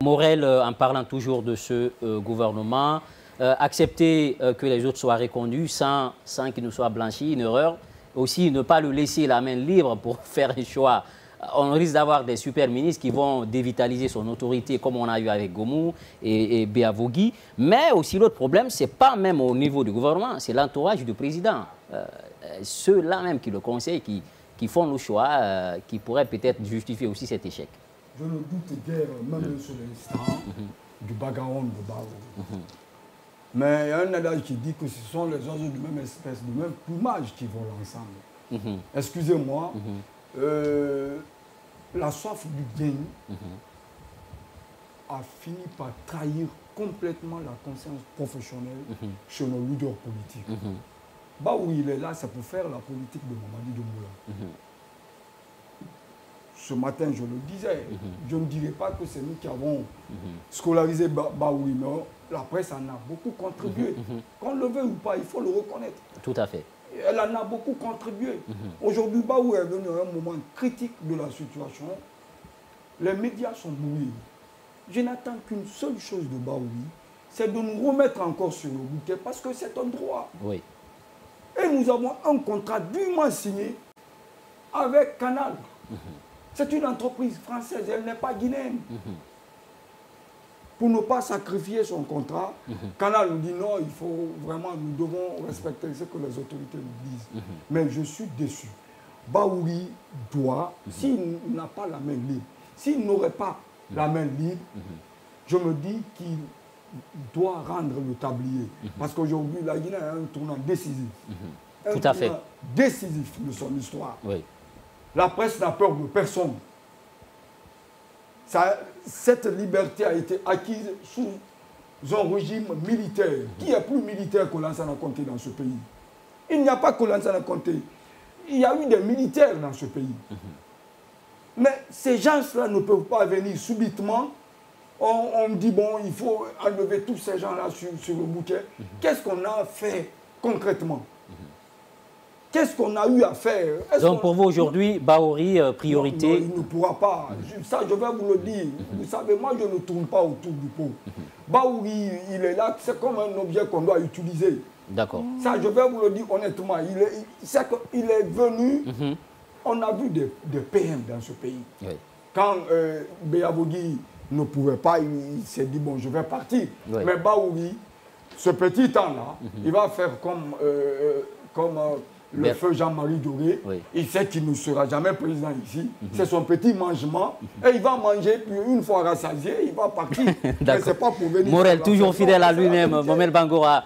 Morel, en parlant toujours de ce gouvernement, accepter que les autres soient reconduits sans qu'ils ne soient blanchis, une erreur. Aussi, ne pas le laisser la main libre pour faire un choix. On risque d'avoir des super ministres qui vont dévitaliser son autorité, comme on a eu avec Gomou et Béavogui. Mais aussi, l'autre problème, ce n'est pas même au niveau du gouvernement, c'est l'entourage du président. Ceux-là même qui le conseillent, qui font le choix, qui pourraient peut-être justifier aussi cet échec. Je ne doute guère, même sur l'instant, du bagarron de Bao. Mais il y a un adage qui dit que ce sont les oiseaux de même espèce, de même plumage qui volent ensemble. Excusez-moi, la soif du gain a fini par trahir complètement la conscience professionnelle chez nos leaders politiques. Bao, il est là, c'est pour faire la politique de Mamadi Doumbouya. Ce matin, je le disais, je ne dirais pas que c'est nous qui avons scolarisé Baoui, mais la presse en a beaucoup contribué. Qu'on le veuille ou pas, il faut le reconnaître. Tout à fait. Elle en a beaucoup contribué. Aujourd'hui, Baoui est venu à un moment critique de la situation. Les médias sont mouillés. Je n'attends qu'une seule chose de Baoui, c'est de nous remettre encore sur le bouquet, parce que c'est un droit. Oui. Et nous avons un contrat dûment signé avec Canal. C'est une entreprise française, elle n'est pas guinéenne. Pour ne pas sacrifier son contrat, Canal nous dit non, il faut vraiment, nous devons respecter ce que les autorités nous disent. Mais je suis déçu. Baouri doit, s'il n'a pas la main libre, s'il n'aurait pas la main libre, je me dis qu'il doit rendre le tablier. Parce qu'aujourd'hui, la Guinée a un tournant décisif. Tout à fait. Décisif de son histoire. Oui. La presse n'a peur de personne. Cette liberté a été acquise sous un régime militaire. Qui est plus militaire que Lansana Conté dans ce pays? Il n'y a pas que Lansana Conté. Il y a eu des militaires dans ce pays. Mais ces gens-là ne peuvent pas venir subitement. On dit, bon, il faut enlever tous ces gens-là sur le bouquet. Qu'est-ce qu'on a fait concrètement? Qu'est-ce qu'on a eu à faire? Donc pour vous aujourd'hui, Baouri, priorité? Non, il ne pourra pas. Ça, je vais vous le dire. Vous savez, moi, je ne tourne pas autour du pot. Baouri, il est là, c'est comme un objet qu'on doit utiliser. D'accord. Ça, je vais vous le dire honnêtement. Il est venu, on a vu des PM dans ce pays. Oui. Quand Béavogui ne pouvait pas, il s'est dit, bon, je vais partir. Oui. Mais Baouri, ce petit temps-là, il va faire comme le feu Jean-Marie Doré. Oui. Il sait qu'il ne sera jamais président ici. C'est son petit mangement. Et il va manger, puis une fois rassasié, il va partir. Mais c'est pas pour venir. Morel, toujours fidèle à lui-même, Momel Bangora.